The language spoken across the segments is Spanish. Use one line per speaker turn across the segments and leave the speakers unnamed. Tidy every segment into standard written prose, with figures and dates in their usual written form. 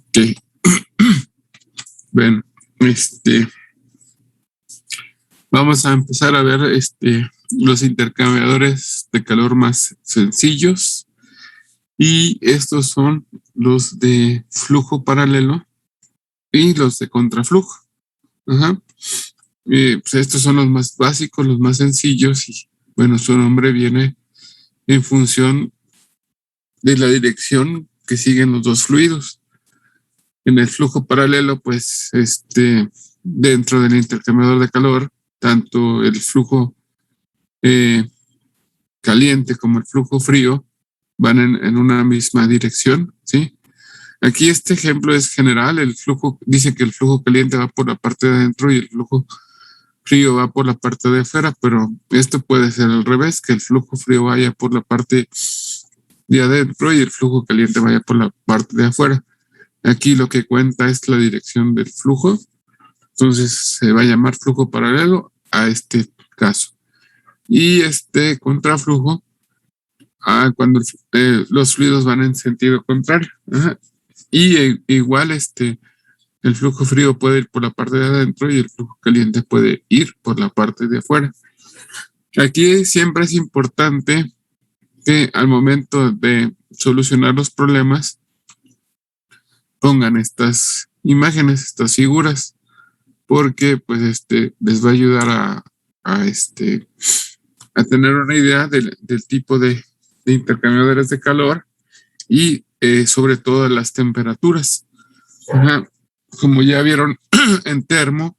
Ok. Bueno, vamos a empezar a ver los intercambiadores de calor más sencillos. Y estos son los de flujo paralelo y los de contraflujo. Ajá. Pues estos son los más básicos, los más sencillos. Y bueno, su nombre viene en función de la dirección que siguen los dos fluidos. En el flujo paralelo, pues, dentro del intercambiador de calor, tanto el flujo caliente como el flujo frío van en una misma dirección, ¿sí? Aquí este ejemplo es general, el flujo dice que el flujo caliente va por la parte de adentro y el flujo frío va por la parte de afuera, pero esto puede ser al revés, que el flujo frío vaya por la parte de adentro y el flujo caliente vaya por la parte de afuera. Aquí lo que cuenta es la dirección del flujo, entonces se va a llamar flujo paralelo a este caso. Y este contraflujo cuando los fluidos van en sentido contrario. Ajá. Y igual el flujo frío puede ir por la parte de adentro y el flujo caliente puede ir por la parte de afuera. Aquí siempre es importante que al momento de solucionar los problemas pongan estas imágenes, estas figuras, porque pues les va a ayudar a tener una idea del tipo de intercambiadores de calor y sobre todo de las temperaturas. Ajá. Como ya vieron en termo,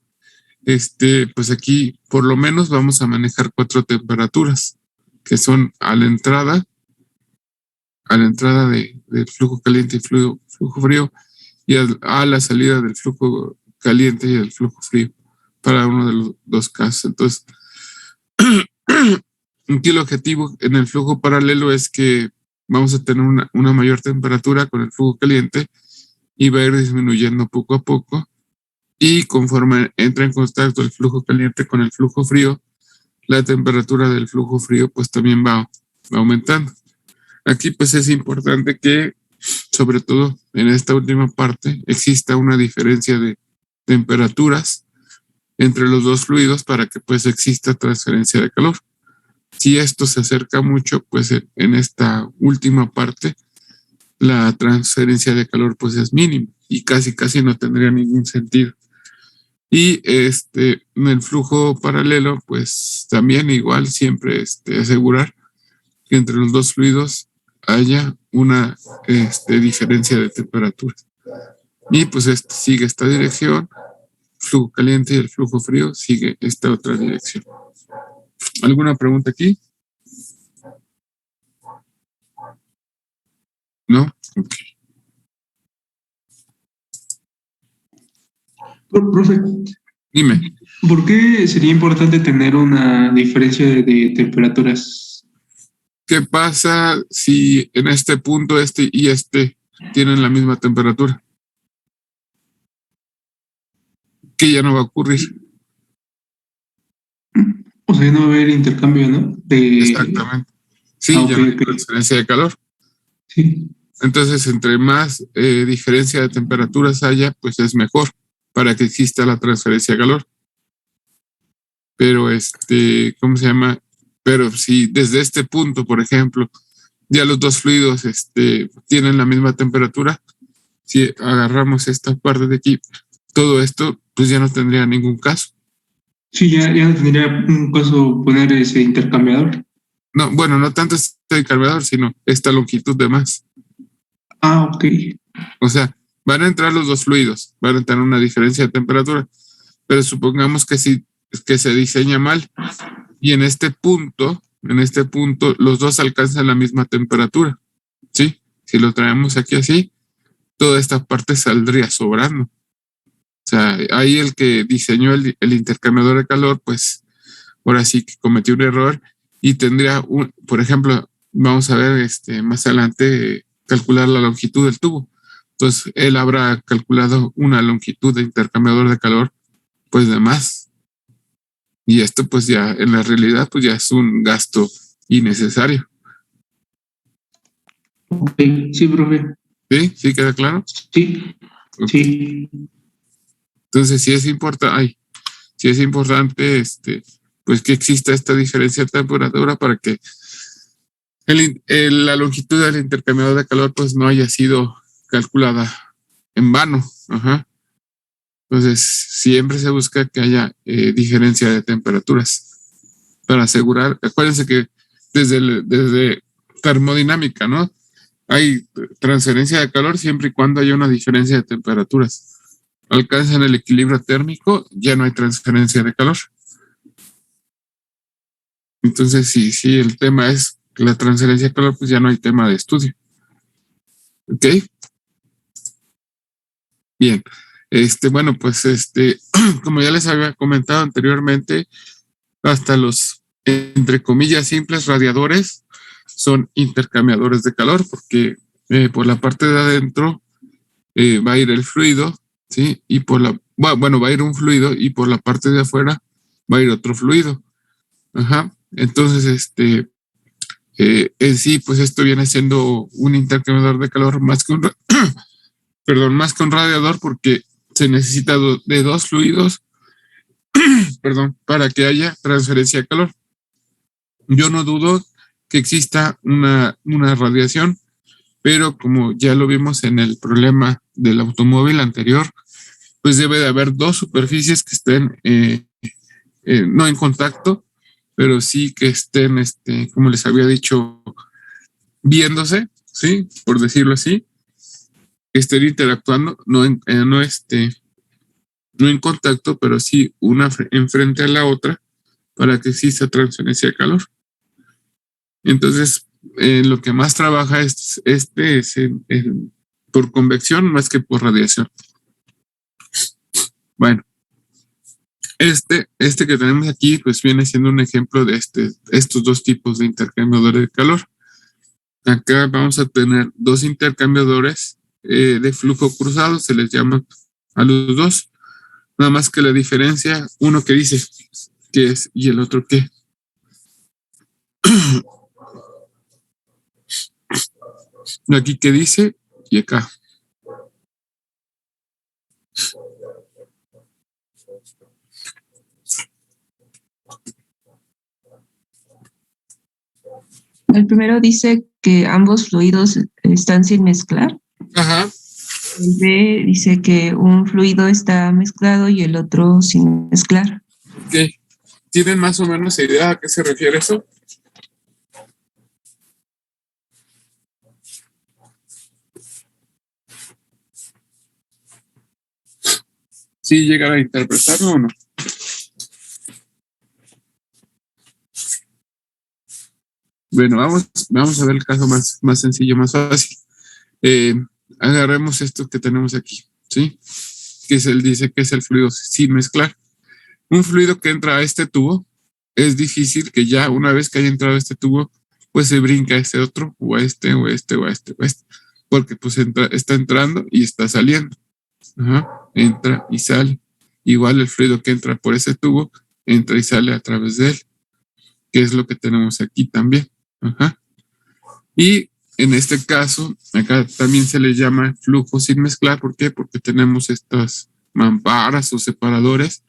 pues aquí por lo menos vamos a manejar 4 temperaturas, que son a la entrada del flujo caliente y flujo frío, y a la salida del flujo caliente y del flujo frío, para uno de los dos casos. Entonces, aquí el objetivo en el flujo paralelo es que vamos a tener una mayor temperatura con el flujo caliente y va a ir disminuyendo poco a poco. Y conforme entra en contacto el flujo caliente con el flujo frío, la temperatura del flujo frío pues también va aumentando. Aquí pues es importante que, sobre todo en esta última parte, exista una diferencia de temperaturas entre los dos fluidos para que pues exista transferencia de calor. Si esto se acerca mucho, pues en esta última parte la transferencia de calor pues es mínima y casi no tendría ningún sentido. Y en el flujo paralelo, pues también igual siempre asegurar que entre los dos fluidos haya una diferencia de temperatura. Y pues sigue esta dirección, flujo caliente, y el flujo frío sigue esta otra dirección. ¿Alguna pregunta aquí? ¿No? Ok.
Profe,
dime.
¿Por qué sería importante tener una diferencia de temperaturas?
¿Qué pasa si en este punto y tienen la misma temperatura? Que ya no va a ocurrir.
O sea, no va a haber intercambio, ¿no?
Exactamente. Sí, ya no hay transferencia de calor.
Sí.
Entonces, entre más diferencia de temperaturas haya, pues es mejor para que exista la transferencia de calor. Pero, ¿cómo se llama? Pero si desde este punto, por ejemplo, ya los dos fluidos tienen la misma temperatura, si agarramos esta parte de aquí, todo esto, pues ya no tendría ningún caso.
Sí, ya no tendría un caso poner ese intercambiador.
No, bueno, no tanto este intercambiador, sino esta longitud de más.
Ah, ok.
O sea, van a entrar los dos fluidos, van a tener una diferencia de temperatura, pero supongamos que se diseña mal y en este punto, los dos alcanzan la misma temperatura, ¿sí? Si lo traemos aquí así, toda esta parte saldría sobrando. O sea, ahí el que diseñó el intercambiador de calor, pues ahora sí que cometió un error y tendría por ejemplo, vamos a ver más adelante calcular la longitud del tubo. Entonces, él habrá calculado una longitud de intercambiador de calor, pues de más. Y esto, pues ya, en la realidad, pues ya es un gasto innecesario.
Ok, sí, profe.
¿Sí? ¿Sí queda claro?
Sí. Sí.
Entonces sí es importante pues que exista esta diferencia de temperatura para que la longitud del intercambiador de calor pues no haya sido calculada en vano. Ajá. Entonces siempre se busca que haya diferencia de temperaturas para asegurar. Acuérdense que desde termodinámica, ¿no? Hay transferencia de calor siempre y cuando haya una diferencia de temperaturas. Alcanzan el equilibrio térmico, ya no hay transferencia de calor. Entonces, si el tema es la transferencia de calor, pues ya no hay tema de estudio. ¿Ok? Bien. Bueno, pues como ya les había comentado anteriormente, hasta los, entre comillas, simples radiadores son intercambiadores de calor, porque por la parte de adentro va a ir el fluido, ¿sí? Y va a ir un fluido y por la parte de afuera va a ir otro fluido. Ajá. Entonces, en sí, pues esto viene siendo un intercambiador de calor más que más que un radiador, porque se necesita de dos fluidos, para que haya transferencia de calor. Yo no dudo que exista una radiación, pero como ya lo vimos en el problema del automóvil anterior, pues debe de haber dos superficies que estén no en contacto, pero sí que estén, como les había dicho, viéndose, ¿sí? Por decirlo así, que estén interactuando, no en contacto, pero sí una enfrente a la otra para que exista transferencia de calor. Entonces, lo que más trabaja es por convección más que por radiación. Bueno, este que tenemos aquí, pues viene siendo un ejemplo de estos dos tipos de intercambiadores de calor. Acá vamos a tener dos intercambiadores de flujo cruzado, se les llama a los dos, nada más que la diferencia, uno que dice qué es y el otro qué. Aquí qué dice y acá.
El primero dice que ambos fluidos están sin mezclar.
Ajá.
El B dice que un fluido está mezclado y el otro sin mezclar.
Ok. ¿Tienen más o menos idea a qué se refiere eso? ¿Sí llegar a interpretarlo o no? Bueno, vamos a ver el caso más sencillo, más fácil. Agarremos esto que tenemos aquí, ¿sí? Dice que es el fluido sin mezclar. Un fluido que entra a este tubo, es difícil que ya una vez que haya entrado a este tubo, pues se brinca a este otro, o a este, o a este, o a este, o a este, porque pues está entrando y está saliendo. Ajá. Entra y sale. Igual el fluido que entra por ese tubo, entra y sale a través de él, que es lo que tenemos aquí también. Ajá. Y en este caso, acá también se le llama flujo sin mezclar. ¿Por qué? Porque tenemos estas mamparas o separadores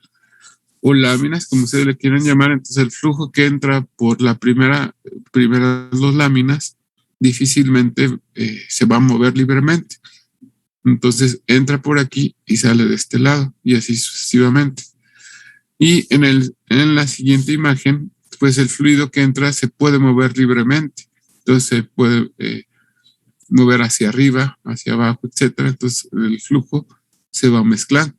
o láminas, como ustedes le quieran llamar. Entonces el flujo que entra por las primeras dos láminas difícilmente se va a mover libremente. Entonces entra por aquí y sale de este lado y así sucesivamente. Y en la siguiente imagen, pues el fluido que entra se puede mover libremente. Entonces se puede mover hacia arriba, hacia abajo, etcétera. Entonces el flujo se va mezclando.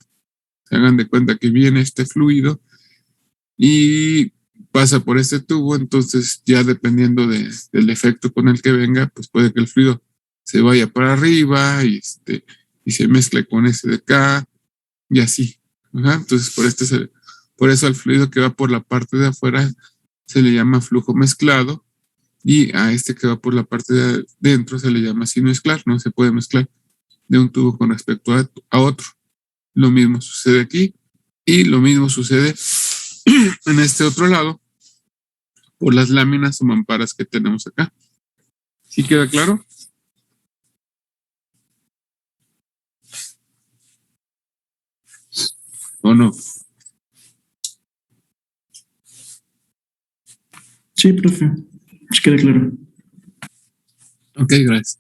Se hagan de cuenta que viene este fluido y pasa por este tubo, entonces ya dependiendo del efecto con el que venga, pues puede que el fluido se vaya para arriba y se mezcle con ese de acá y así. Ajá. Entonces por eso al fluido que va por la parte de afuera se le llama flujo mezclado y a este que va por la parte de adentro se le llama sin mezclar. No se puede mezclar de un tubo con respecto a otro. Lo mismo sucede aquí y lo mismo sucede en este otro lado por las láminas o mamparas que tenemos acá. ¿Sí queda claro? ¿o no?
Sí, profe. Sí, queda claro.
Ok, gracias.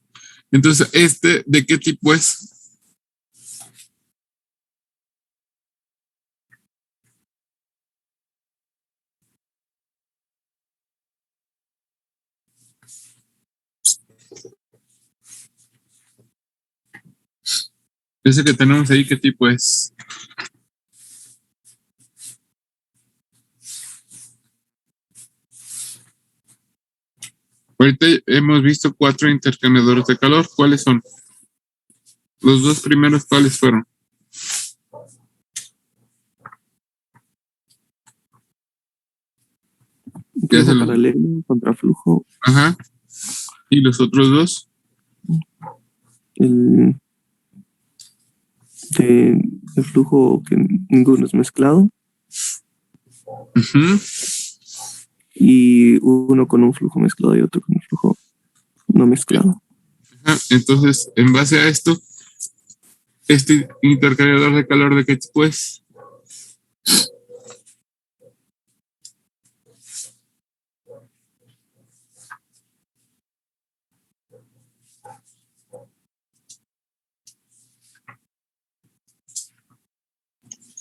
Entonces, ¿de qué tipo es? Ese que tenemos ahí, ¿qué tipo es? Ahorita hemos visto 4 intercambiadores de calor. ¿Cuáles son? Los 2 primeros, ¿cuáles fueron?
Flujo paralelo, contraflujo.
Ajá. ¿Y los otros 2?
El flujo que ninguno es mezclado.
Uh-huh.
Y uno con un flujo mezclado y otro con un flujo no mezclado.
Ajá. Entonces, en base a esto, este intercambiador de calor, ¿de qué tipo es?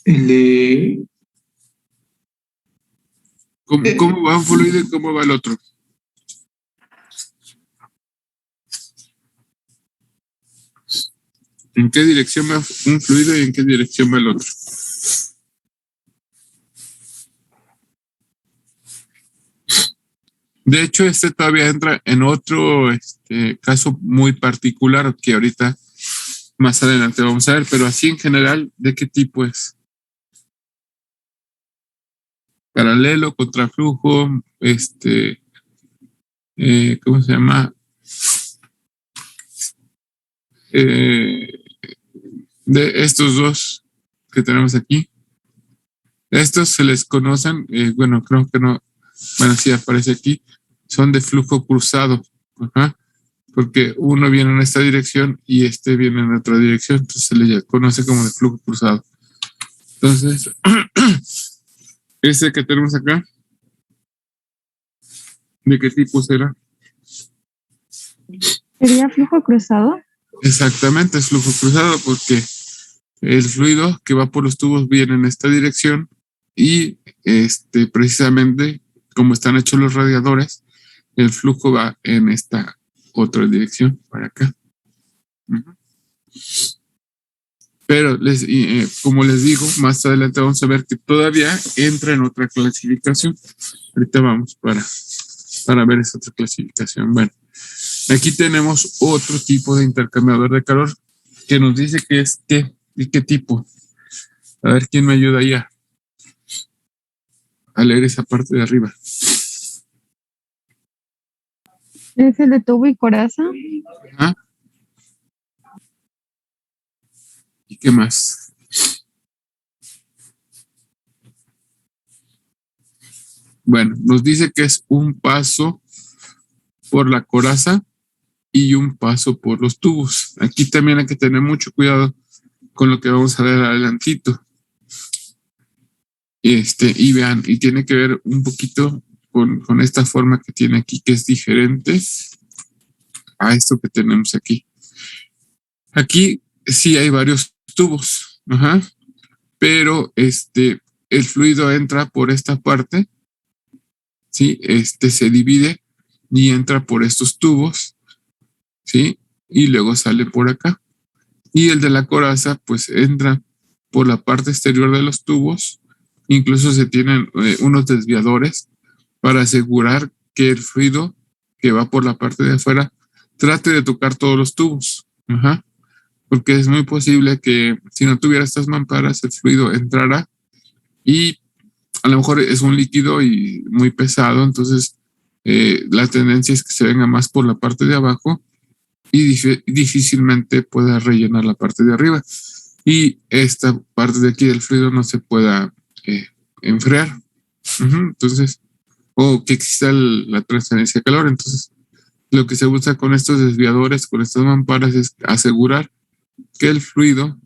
El de...
¿Cómo va un fluido y cómo va el otro? ¿En qué dirección va un fluido y en qué dirección va el otro? De hecho, todavía entra en otro caso muy particular que ahorita más adelante vamos a ver, pero así en general, ¿de qué tipo es? Paralelo, contraflujo, ¿cómo se llama? De estos 2 que tenemos aquí. Estos se les conocen, bueno, creo que no, bueno, sí aparece aquí, son de flujo cruzado. Ajá. Porque uno viene en esta dirección y viene en otra dirección, entonces se le conoce como de flujo cruzado. Entonces, que tenemos acá, ¿de qué tipo será?
¿Sería flujo cruzado?
Exactamente, es flujo cruzado porque el fluido que va por los tubos viene en esta dirección y precisamente como están hechos los radiadores, el flujo va en esta otra dirección, para acá. Uh-huh. Pero como les digo, más adelante vamos a ver que todavía entra en otra clasificación. Ahorita vamos para ver esa otra clasificación. Bueno, aquí tenemos otro tipo de intercambiador de calor que nos dice que es qué tipo. A ver quién me ayuda ahí a leer esa parte de arriba.
¿Es el de tubo y coraza?
Ajá. ¿Y qué más? Bueno, nos dice que es un paso por la coraza y un paso por los tubos. Aquí también hay que tener mucho cuidado con lo que vamos a ver adelantito. Y vean, y tiene que ver un poquito con esta forma que tiene aquí, que es diferente a esto que tenemos aquí. Aquí sí hay varios tubos, ajá, pero el fluido entra por esta parte, ¿sí? Se divide y entra por estos tubos, ¿sí? Y luego sale por acá. Y el de la coraza, pues entra por la parte exterior de los tubos. Incluso se tienen unos desviadores para asegurar que el fluido que va por la parte de afuera trate de tocar todos los tubos. Ajá. Porque es muy posible que si no tuviera estas mamparas, el fluido entrara y a lo mejor es un líquido y muy pesado, entonces la tendencia es que se venga más por la parte de abajo y difícilmente pueda rellenar la parte de arriba. Y esta parte de aquí del fluido no se pueda enfriar. Entonces, o que exista la transferencia de calor. Entonces, lo que se usa con estos desviadores, con estas mamparas, es asegurar que el fluido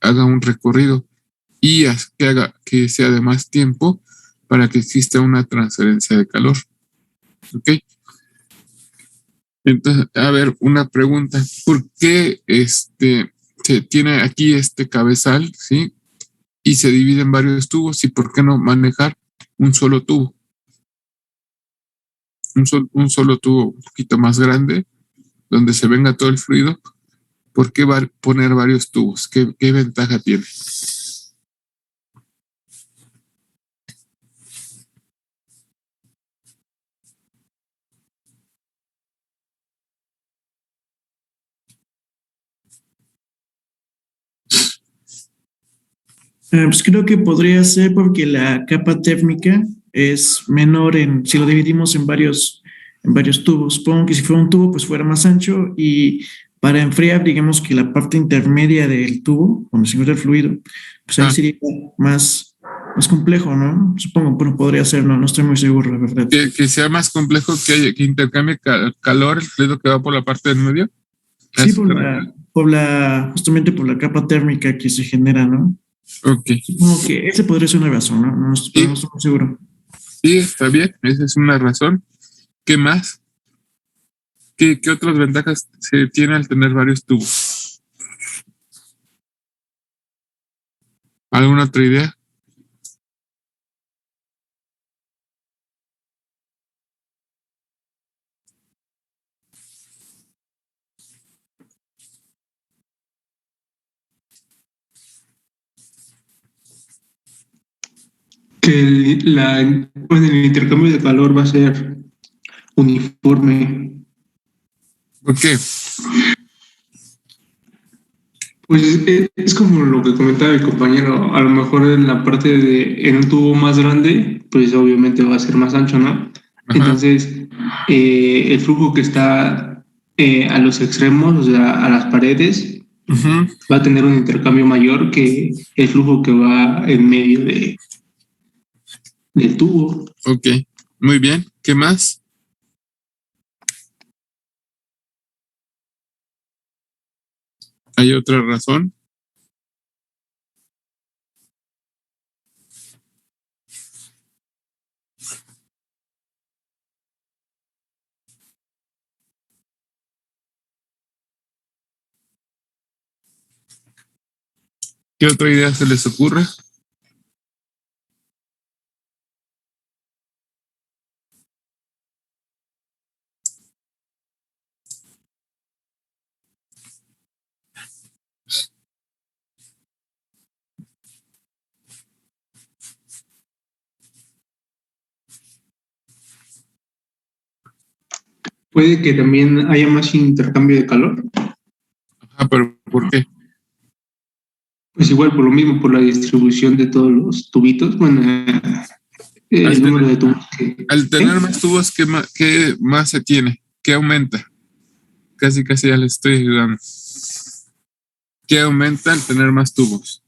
haga un recorrido y que haga que sea de más tiempo para que exista una transferencia de calor. ¿Ok? Entonces, a ver, una pregunta. ¿Por qué se tiene aquí este cabezal, sí? Y se divide en varios tubos, ¿y por qué no manejar un solo tubo? Un solo tubo un poquito más grande, donde se venga todo el fluido. ¿Por qué poner varios tubos? ¿Qué ventaja tiene?
Pues creo que podría ser porque la capa térmica es menor si lo dividimos en varios tubos. Supongo que si fuera un tubo, pues fuera más ancho y para enfriar, digamos que la parte intermedia del tubo, donde se encuentra el fluido, pues ahí sería más complejo, ¿no? Supongo, pero podría ser, no estoy muy seguro, la verdad.
Que sea más complejo, que intercambie calor, el fluido que va por la parte del medio.
Sí, justamente por la capa térmica que se genera, ¿no?
Ok.
Supongo que ese podría ser una razón, ¿no? No estoy muy seguro.
Sí, está bien, esa es una razón. ¿Qué más? ¿Qué otras ventajas se tiene al tener varios tubos? ¿Alguna otra idea?
Que el intercambio de calor va a ser uniforme.
¿Por qué?
Pues es como lo que comentaba el compañero, a lo mejor en la parte en un tubo más grande, pues obviamente va a ser más ancho, ¿no?
Ajá.
Entonces, el flujo que está a los extremos, o sea, a las paredes, va a tener un intercambio mayor que el flujo que va en medio del tubo.
Ok, muy bien. ¿Qué más? ¿Hay otra razón? ¿Qué otra idea se les ocurre?
Puede que también haya más intercambio de calor.
Ah, pero ¿por qué?
Pues igual por lo mismo, por la distribución de todos los tubitos, bueno, el número de tubos que...
Al tener más tubos, ¿qué más se tiene? ¿Qué aumenta? Casi ya les estoy ayudando. ¿Qué aumenta al tener más tubos?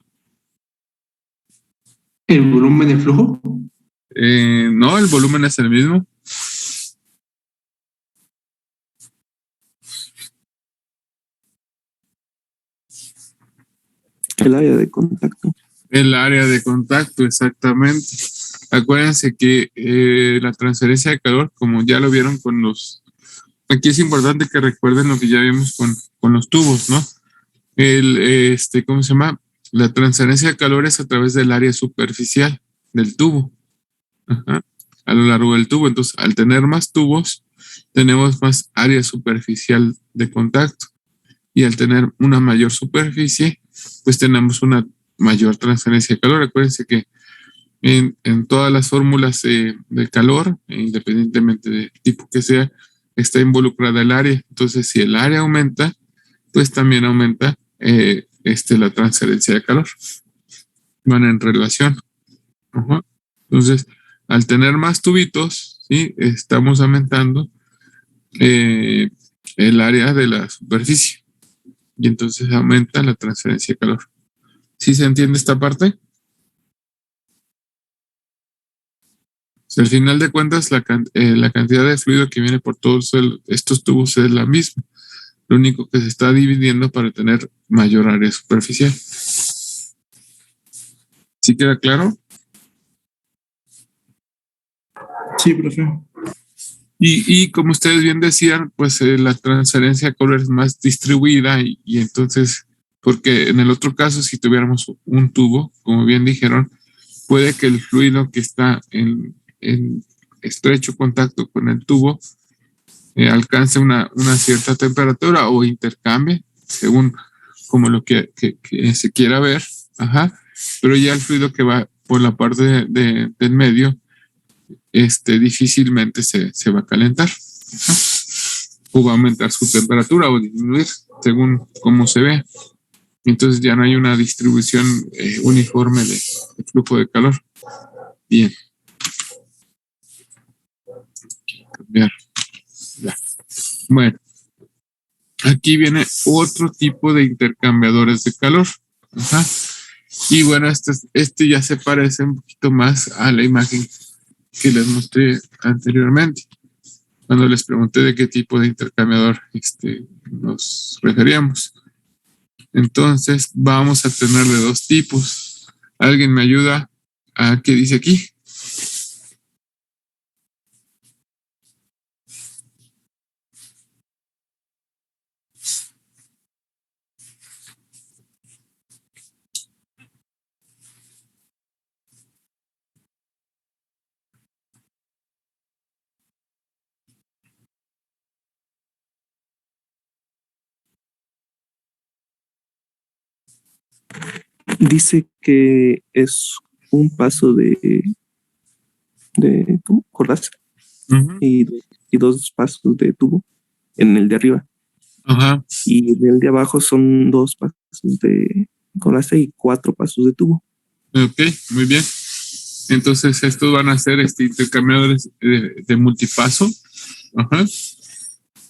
¿El volumen de flujo?
No, el volumen es el mismo.
El área de contacto.
El área de contacto, exactamente. Acuérdense que la transferencia de calor, como ya lo vieron con los... Aquí es importante que recuerden lo que ya vimos con los tubos, ¿no? ¿Cómo se llama? La transferencia de calor es a través del área superficial del tubo. Ajá, a lo largo del tubo. Entonces, al tener más tubos, tenemos más área superficial de contacto. Y al tener una mayor superficie, pues tenemos una mayor transferencia de calor. Acuérdense que en todas las fórmulas de calor, independientemente del tipo que sea, está involucrada el área. Entonces, si el área aumenta, pues también aumenta la transferencia de calor. Van en relación. Ajá. Entonces, al tener más tubitos, ¿sí? Estamos aumentando el área de la superficie. Y entonces aumenta la transferencia de calor. ¿Sí se entiende esta parte? Si al final de cuentas la cantidad de fluido que viene por todos estos tubos es la misma. Lo único que se está dividiendo para tener mayor área superficial. ¿Sí queda claro?
Sí, profe.
Y como ustedes bien decían, pues la transferencia de calor es más distribuida y entonces, porque en el otro caso, si tuviéramos un tubo, como bien dijeron, puede que el fluido que está en estrecho contacto con el tubo alcance una cierta temperatura o intercambie, según como lo que se quiera ver, ajá, pero ya el fluido que va por la parte del medio, difícilmente se va a calentar, ajá, o va a aumentar su temperatura o disminuir según cómo se ve. Entonces ya no hay una distribución uniforme de flujo de calor. Bien. Cambiar. Ya. Bueno, aquí viene otro tipo de intercambiadores de calor. Ajá. Y bueno, este ya se parece un poquito más a la imagen que les mostré anteriormente, cuando les pregunté de qué tipo de intercambiador nos referíamos. Entonces, vamos a tener de dos tipos. ¿Alguien me ayuda a qué dice aquí?
Dice que es un paso de ¿cómo? Coraza
Uh-huh.
y dos pasos de tubo en el de arriba.
Ajá.
Y en el de abajo son dos pasos de coraza y 4 pasos de tubo.
Ok, muy bien. Entonces, estos van a ser intercambiadores de multipaso. Ajá.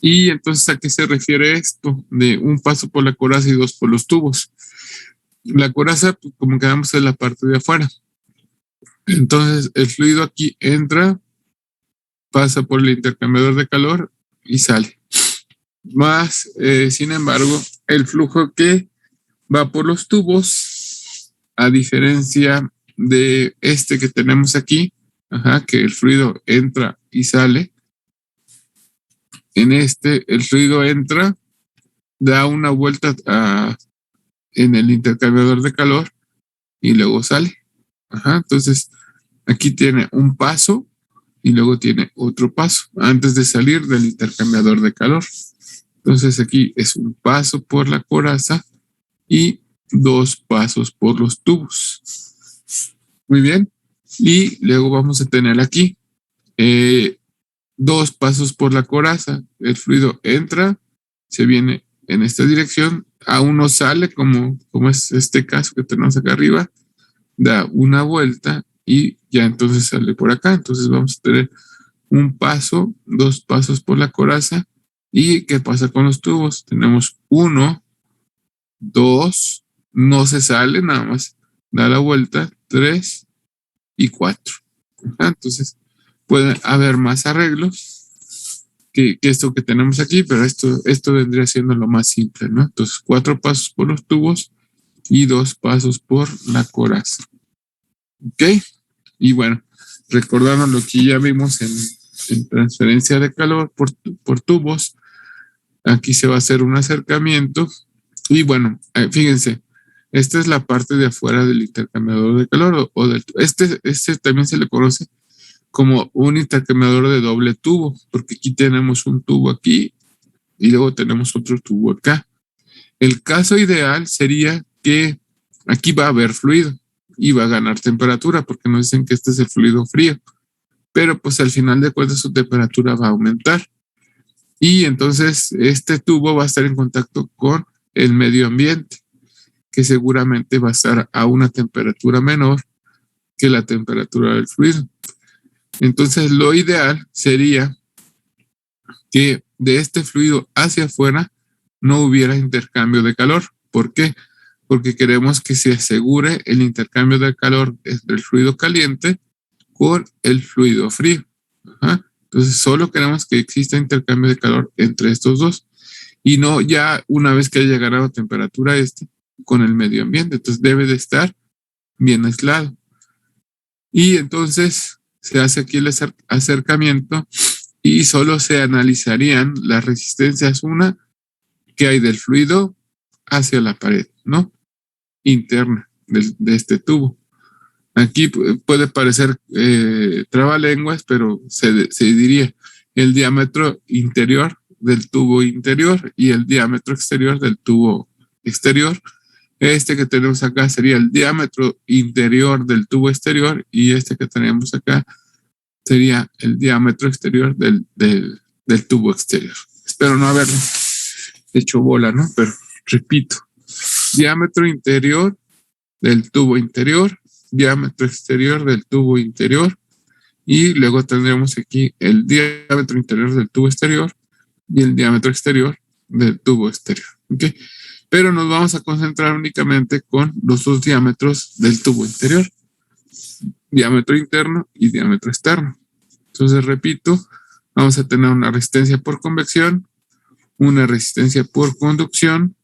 Y entonces, ¿a qué se refiere esto? De un paso por la coraza y dos por los tubos. La coraza, pues, como quedamos, en la parte de afuera. Entonces, el fluido aquí entra, pasa por el intercambiador de calor y sale. Más, sin embargo, el flujo que va por los tubos, a diferencia de que tenemos aquí, ajá, que el fluido entra y sale. En el fluido entra, da una vuelta en el intercambiador de calor y luego sale. Ajá, entonces aquí tiene un paso y luego tiene otro paso antes de salir del intercambiador de calor. Entonces aquí es un paso por la coraza y 2 pasos por los tubos. Muy bien. Y luego vamos a tener aquí 2 pasos por la coraza. El fluido entra, se viene en esta dirección, aún no sale como es este caso que tenemos acá arriba, da una vuelta y ya entonces sale por acá. Entonces vamos a tener un paso, 2 pasos por la coraza. ¿Y qué pasa con los tubos? Tenemos 1, 2, no se sale, nada más da la vuelta, 3 y 4. Entonces puede haber más arreglos que esto que tenemos aquí, pero esto vendría siendo lo más simple, ¿no? Entonces 4 pasos por los tubos y 2 pasos por la coraza. ¿Ok? Y bueno, recordando lo que ya vimos en transferencia de calor por tubos, aquí se va a hacer un acercamiento. Y bueno, fíjense, esta es la parte de afuera del intercambiador de calor este también se le conoce como un intercambiador de doble tubo, porque aquí tenemos un tubo aquí y luego tenemos otro tubo acá. El caso ideal sería que aquí va a haber fluido y va a ganar temperatura, porque nos dicen que este es el fluido frío, pero pues al final de cuentas su temperatura va a aumentar y entonces este tubo va a estar en contacto con el medio ambiente, que seguramente va a estar a una temperatura menor que la temperatura del fluido. Entonces lo ideal sería que de este fluido hacia afuera no hubiera intercambio de calor. ¿Por qué? Porque queremos que se asegure el intercambio de calor entre el fluido caliente con el fluido frío. Ajá. Entonces solo queremos que exista intercambio de calor entre estos dos y no ya una vez que haya ganado temperatura con el medio ambiente. Entonces debe de estar bien aislado. Y entonces se hace aquí el acercamiento y solo se analizarían las resistencias, una que hay del fluido hacia la pared, ¿no? Interna de este tubo. Aquí puede parecer trabalenguas, pero se diría el diámetro interior del tubo interior y el diámetro exterior del tubo exterior. Este que tenemos acá sería el diámetro interior del tubo exterior y este que tenemos acá sería el diámetro exterior del tubo exterior. Espero no haberlo hecho bola, ¿no? Pero repito, diámetro interior del tubo interior, diámetro exterior del tubo interior y luego tendremos aquí el diámetro interior del tubo exterior y el diámetro exterior del tubo exterior. ¿Ok? Pero nos vamos a concentrar únicamente con los dos diámetros del tubo interior, diámetro interno y diámetro externo. Entonces, repito, vamos a tener una resistencia por convección, una resistencia por conducción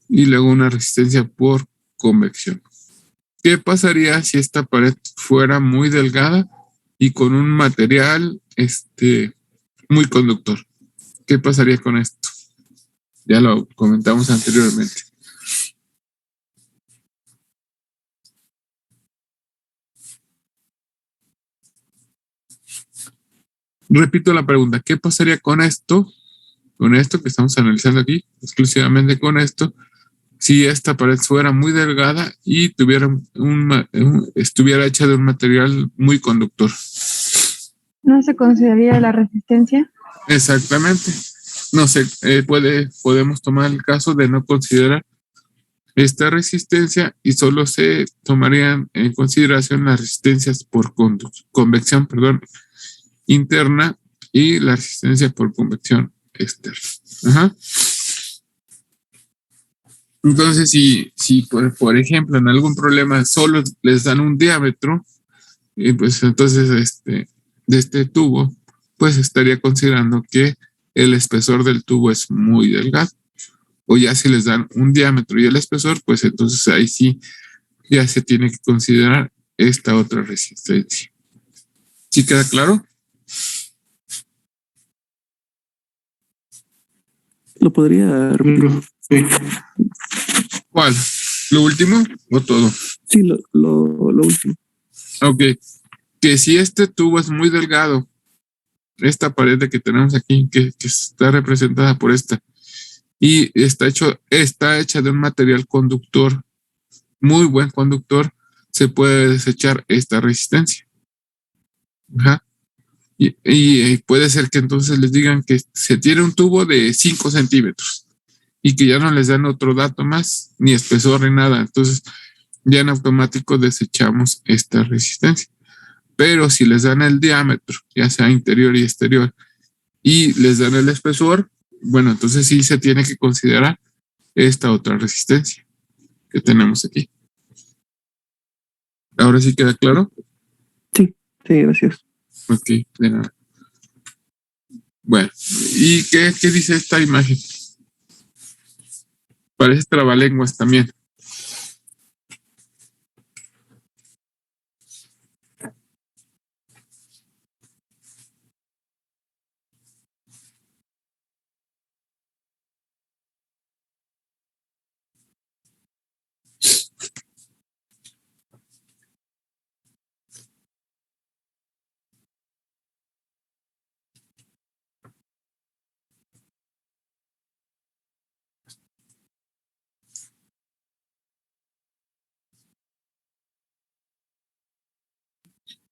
y luego una resistencia por convección. ¿Qué pasaría si esta pared fuera muy delgada y con un material muy conductor? ¿Qué pasaría con esto? Ya lo comentamos anteriormente. Repito la pregunta, ¿qué pasaría con esto? Con esto que estamos analizando aquí, exclusivamente con esto, si esta pared fuera muy delgada y estuviera hecha de un material muy conductor.
¿No se consideraría la resistencia?
Exactamente. No sé, podemos tomar el caso de no considerar esta resistencia y solo se tomarían en consideración las resistencias por convección, interna y la resistencia por convección externa. Ajá. Entonces, si por ejemplo, en algún problema solo les dan un diámetro, pues entonces de este tubo, pues estaría considerando que el espesor del tubo es muy delgado. O ya si les dan un diámetro y el espesor, pues entonces ahí sí ya se tiene que considerar esta otra resistencia. ¿Sí queda claro?
¿Lo podría repetir?
Sí.
¿Cuál? ¿Lo último o todo?
Sí, lo último.
Ok. Que si este tubo es muy delgado, esta pared que tenemos aquí, que está representada por esta, y está hecha de un material conductor, muy buen conductor, se puede desechar esta resistencia. Ajá. Y puede ser que entonces les digan que se tiene un tubo de 5 centímetros y que ya no les dan otro dato más, ni espesor ni nada. Entonces ya en automático desechamos esta resistencia. Pero si les dan el diámetro, ya sea interior y exterior, y les dan el espesor, bueno, entonces sí se tiene que considerar esta otra resistencia que tenemos aquí. ¿Ahora sí queda claro?
Sí, gracias.
Ok, de nada. Bueno, ¿y qué dice esta imagen? Parece trabalenguas también.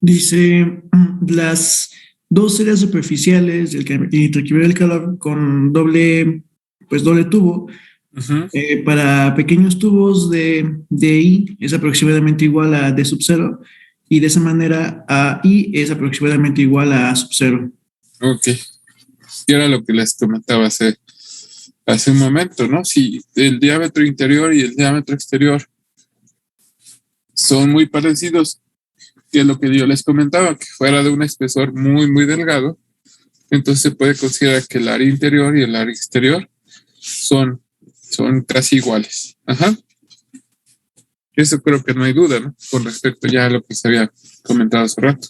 Dice, las dos áreas superficiales del intercambio del calor con doble tubo, para pequeños tubos de I es aproximadamente igual a D sub 0 y de esa manera a I es aproximadamente igual a A sub 0.
Ok. Y era lo que les comentaba hace un momento, ¿no? Si el diámetro interior y el diámetro exterior son muy parecidos, que lo que yo les comentaba, que fuera de un espesor muy, muy delgado, entonces se puede considerar que el área interior y el área exterior son casi iguales. Ajá. Eso creo que no hay duda, ¿no? Con respecto ya a lo que se había comentado hace rato.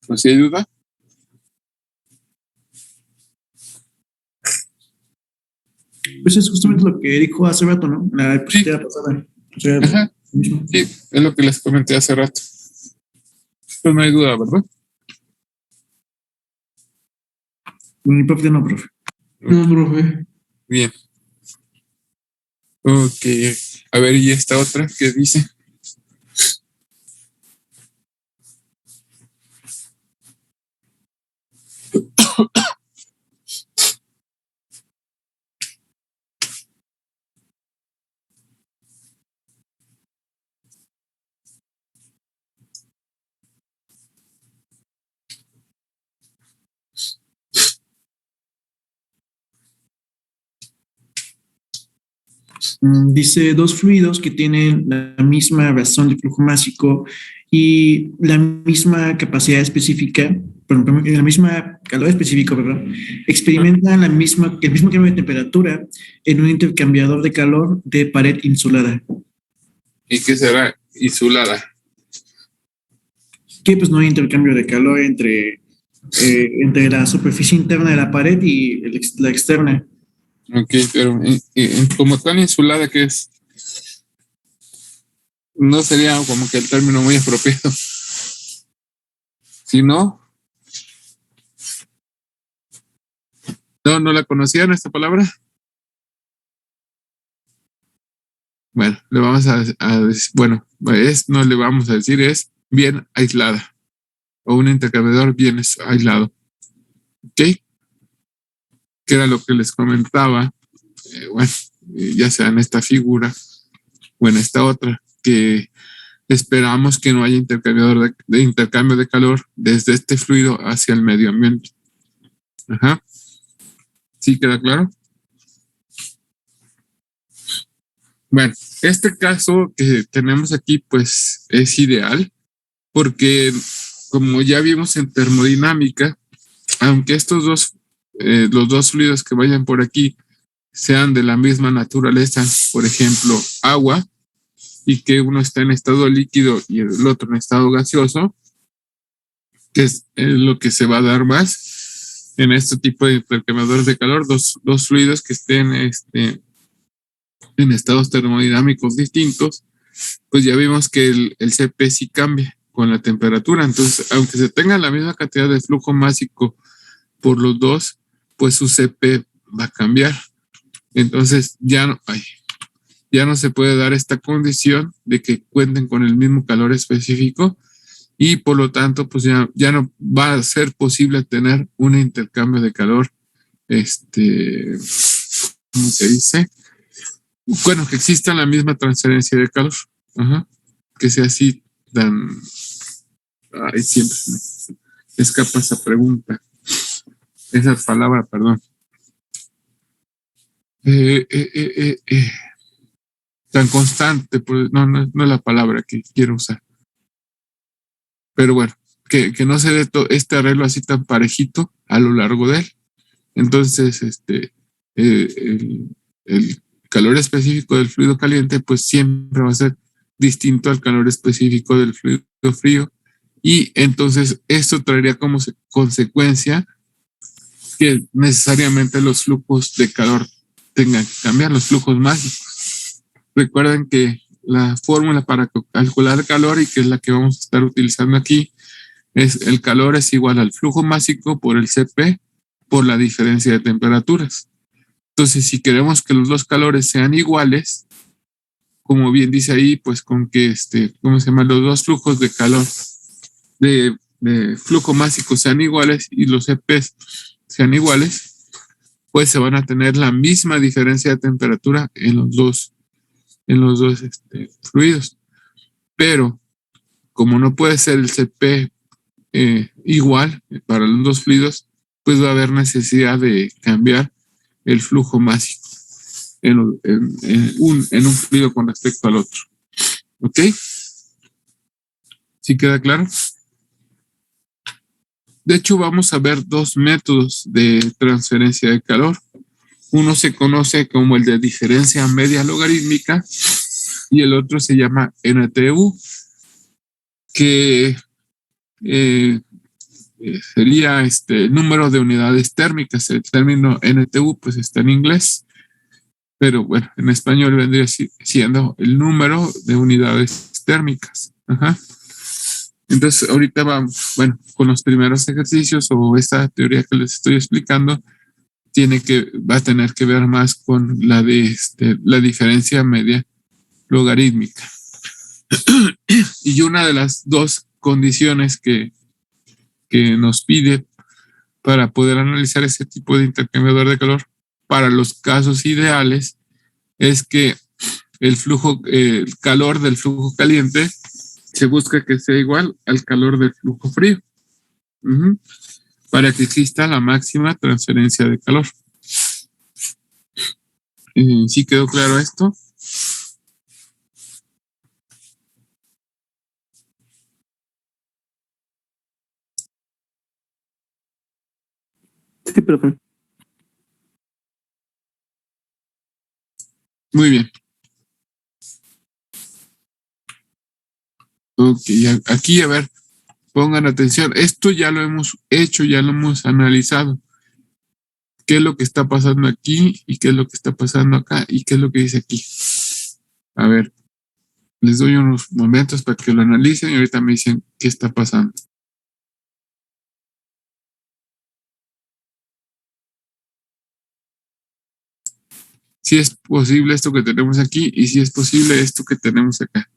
¿No si hay duda?
Pues es justamente lo que dijo hace rato, ¿no? La diapositiva pasada. O sea,
Ajá.
mismo.
Sí, es lo que les comenté hace rato. Pues no hay duda, ¿verdad?
Mi profe no, profe.
No, profe.
Bien. Ok. A ver, ¿y esta otra qué dice?
Dice dos fluidos que tienen la misma razón de flujo másico y la misma capacidad específica, la misma calor específico, perdón, experimentan el mismo cambio de temperatura en un intercambiador de calor de pared insulada.
¿Y qué será insulada?
Que pues no hay intercambio de calor entre la superficie interna de la pared y la externa.
Ok, pero como tan insulada que es, no sería como que el término muy apropiado. Si no, no la conocían esta palabra. Bueno, le vamos a decir, bueno, no le vamos a decir, es bien aislada o un intercambiador bien aislado. ¿Ok? Que era lo que les comentaba, bueno, ya sea en esta figura o en esta otra, que esperamos que no haya intercambiador de intercambio de calor desde este fluido hacia el medio ambiente. Ajá. ¿Sí queda claro? Bueno, este caso que tenemos aquí, pues es ideal porque, como ya vimos en termodinámica, aunque los dos fluidos que vayan por aquí sean de la misma naturaleza, por ejemplo, agua, y que uno está en estado líquido y el otro en estado gaseoso, que es lo que se va a dar más en este tipo de intercambiadores de calor, dos fluidos que estén en estados termodinámicos distintos, pues ya vimos que el CP sí cambia con la temperatura. Entonces, aunque se tenga la misma cantidad de flujo másico por los dos, pues su CP va a cambiar. Entonces, ya no se puede dar esta condición de que cuenten con el mismo calor específico y por lo tanto, pues ya no va a ser posible tener un intercambio de calor, ¿cómo se dice? Bueno, que exista la misma transferencia de calor. Ajá. Que sea así tan... Ay, siempre se me escapa esa pregunta. Esa palabra, perdón. Tan constante, pues, no es la palabra que quiero usar. Pero bueno, que no se dé este arreglo así tan parejito a lo largo de él. Entonces, el calor específico del fluido caliente, pues siempre va a ser distinto al calor específico del fluido frío. Y entonces esto traería como consecuencia que necesariamente los flujos de calor tengan que cambiar, los flujos mágicos. Recuerden que la fórmula para calcular calor, y que es la que vamos a estar utilizando aquí, es el calor es igual al flujo másico por el CP por la diferencia de temperaturas. Entonces, si queremos que los dos calores sean iguales, como bien dice ahí, pues con que ¿cómo se llama? Los dos flujos de calor de flujo másico sean iguales y los CPs sean iguales, pues se van a tener la misma diferencia de temperatura en los dos fluidos. Pero como no puede ser el CP igual para los dos fluidos, pues va a haber necesidad de cambiar el flujo másico en un fluido con respecto al otro. ¿Ok? ¿Sí queda claro? De hecho, vamos a ver dos métodos de transferencia de calor. Uno se conoce como el de diferencia media logarítmica y el otro se llama NTU, que sería número de unidades térmicas. El término NTU pues está en inglés, pero bueno, en español vendría siendo el número de unidades térmicas. Ajá. Entonces, ahorita vamos, bueno, con los primeros ejercicios o esta teoría que les estoy explicando, va a tener que ver más con la de la diferencia media logarítmica. Y una de las dos condiciones que nos pide para poder analizar ese tipo de intercambiador de calor para los casos ideales es que el calor del flujo caliente se busca que sea igual al calor del flujo frío, para que exista la máxima transferencia de calor. ¿Sí quedó claro esto?
Sí, profe.
Muy bien. Ok, aquí a ver, pongan atención. Esto ya lo hemos hecho, ya lo hemos analizado. ¿Qué es lo que está pasando aquí y qué es lo que está pasando acá y qué es lo que dice aquí? A ver, les doy unos momentos para que lo analicen y ahorita me dicen qué está pasando. Si es posible esto que tenemos aquí y si es posible esto que tenemos acá.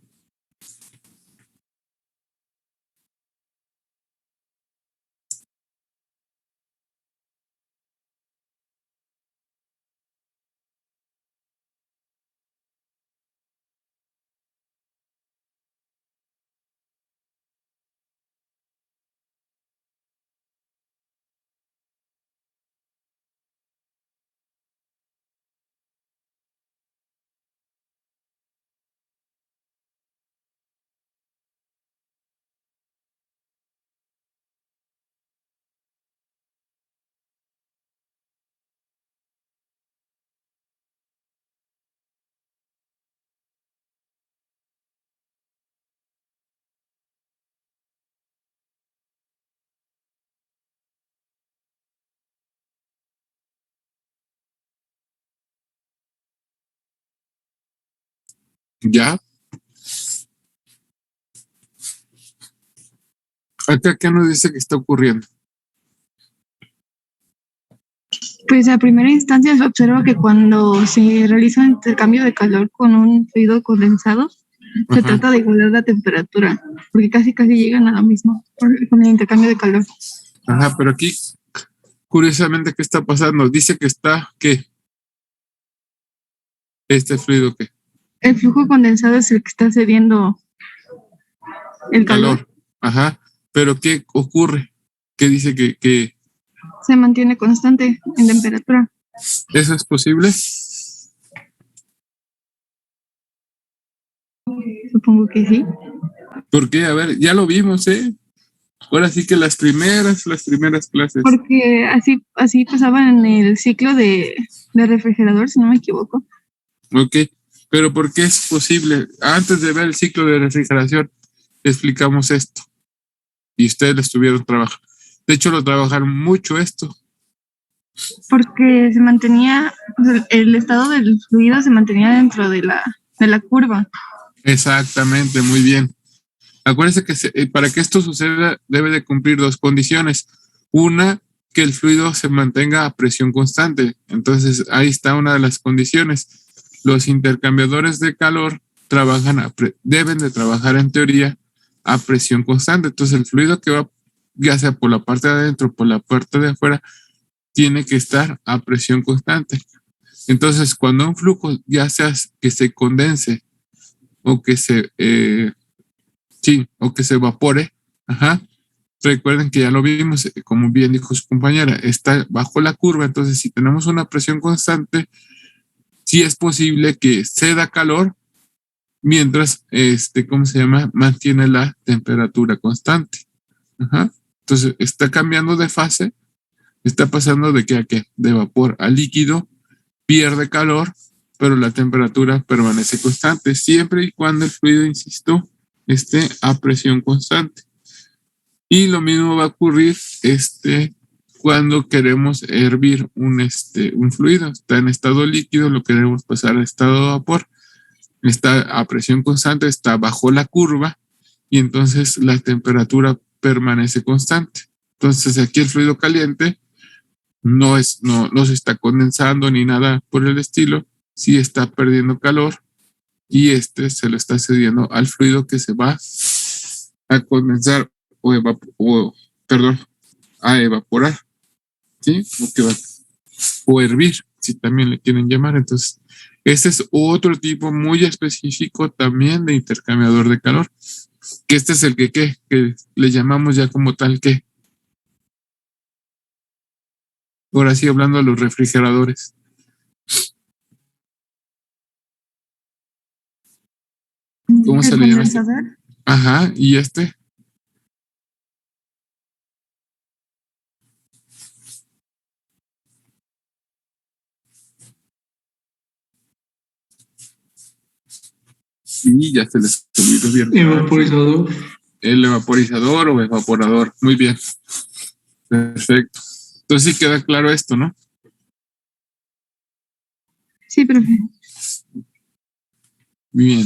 ¿Ya? Acá, ¿qué nos dice que está ocurriendo?
Pues a primera instancia se observa que cuando se realiza un intercambio de calor con un fluido condensado, se trata de igualar la temperatura, porque casi llegan a lo mismo con el intercambio de calor.
Ajá, pero aquí, curiosamente, ¿qué está pasando? Dice que está, ¿qué? ¿Este fluido qué?
El flujo condensado es el que está cediendo el calor.
Ajá, pero ¿qué ocurre? ¿Qué dice que
Se mantiene constante en temperatura.
eso es posible?
Supongo que sí.
¿Por qué? A ver, ya lo vimos, ¿eh? Ahora sí que las primeras clases.
Porque así pasaba en el ciclo de refrigerador, si no me equivoco.
Ok, pero ¿por qué es posible? Antes de ver el ciclo de refrigeración, explicamos esto. Y ustedes lo estuvieron trabajando. De hecho, lo trabajaron mucho esto.
Porque se mantenía, o sea, el estado del fluido se mantenía dentro de la curva.
Exactamente, muy bien. Acuérdense que para que esto suceda debe de cumplir dos condiciones. Una, que el fluido se mantenga a presión constante. Entonces, ahí está una de las condiciones. Los intercambiadores de calor deben de trabajar en teoría a presión constante. Entonces, el fluido que va, ya sea por la parte de adentro o por la parte de afuera, tiene que estar a presión constante. Entonces, cuando un flujo, ya sea que se condense o que o que se evapore, recuerden que ya lo vimos, como bien dijo su compañera, está bajo la curva. Entonces, si tenemos una presión constante, sí es posible que ceda calor mientras, ¿cómo se llama? Mantiene la temperatura constante. Entonces, está cambiando de fase, está pasando de qué a qué, de vapor a líquido, pierde calor, pero la temperatura permanece constante, siempre y cuando el fluido, insisto, esté a presión constante. Y lo mismo va a ocurrir cuando queremos hervir un fluido. Está en estado líquido, lo queremos pasar a estado de vapor. Está a presión constante, está bajo la curva y entonces la temperatura permanece constante. Entonces aquí el fluido caliente no se está condensando ni nada por el estilo, sí está perdiendo calor y se lo está cediendo al fluido que se va a condensar a evaporar, ¿sí? O hervir, si también le quieren llamar. Entonces, este es otro tipo muy específico también de intercambiador de calor, que este es el que le llamamos ya como tal que. Ahora sí, hablando de los refrigeradores. ¿Cómo se
¿El
le llama
condensador?
Ajá, y Sí, ya se les olvidó bien.
Evaporizador.
El evaporizador o evaporador. Muy bien. Perfecto. Entonces sí queda claro esto, ¿no?
Sí, profe.
Muy bien.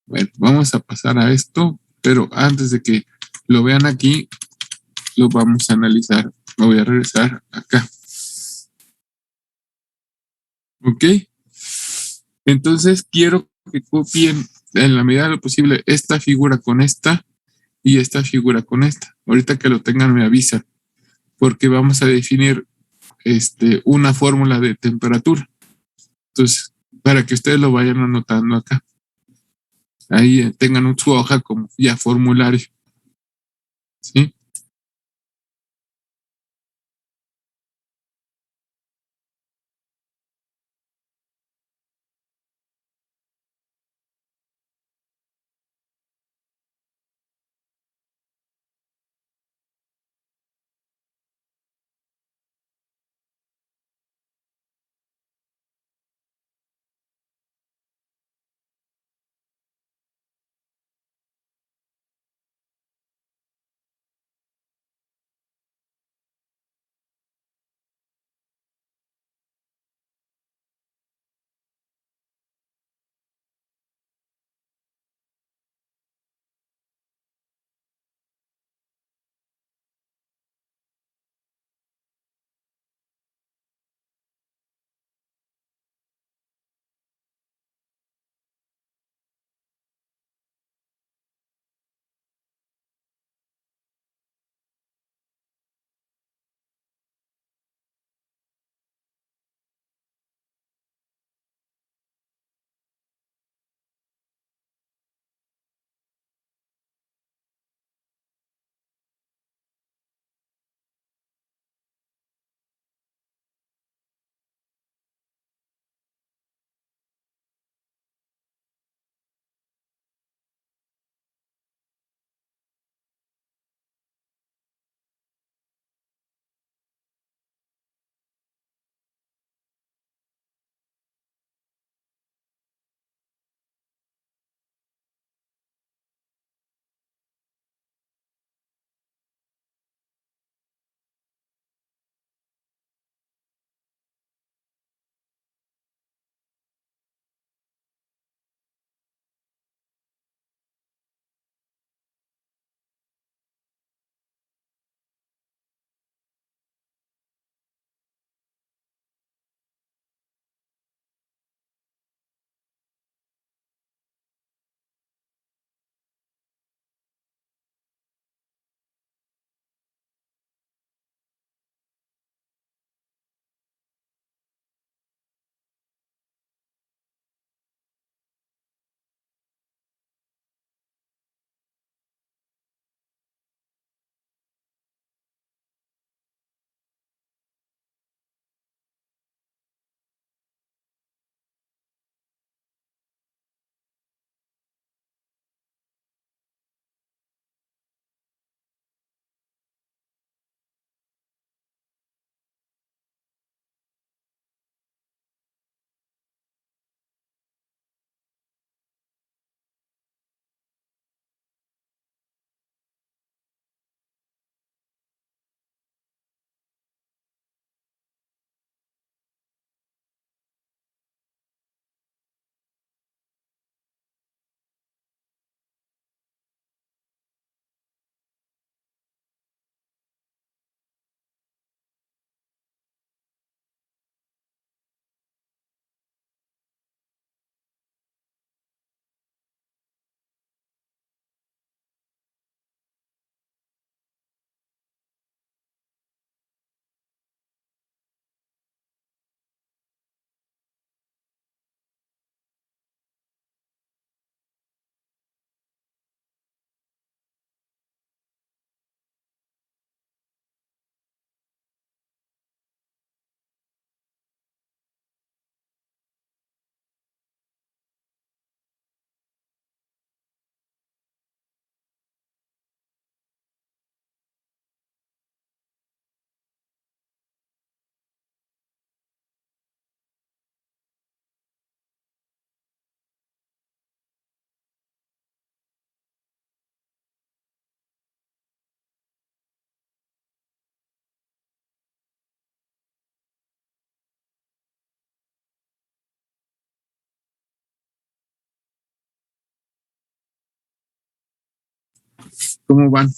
Bueno, vamos a pasar a esto, pero antes de que lo vean aquí, lo vamos a analizar. Me voy a regresar acá. ¿Ok? Entonces quiero que copien en la medida de lo posible esta figura con esta y esta figura con esta. Ahorita que lo tengan me avisan, porque vamos a definir una fórmula de temperatura. Entonces, para que ustedes lo vayan anotando acá. Ahí tengan su hoja como ya formulario. ¿Sí? ¿Cómo van?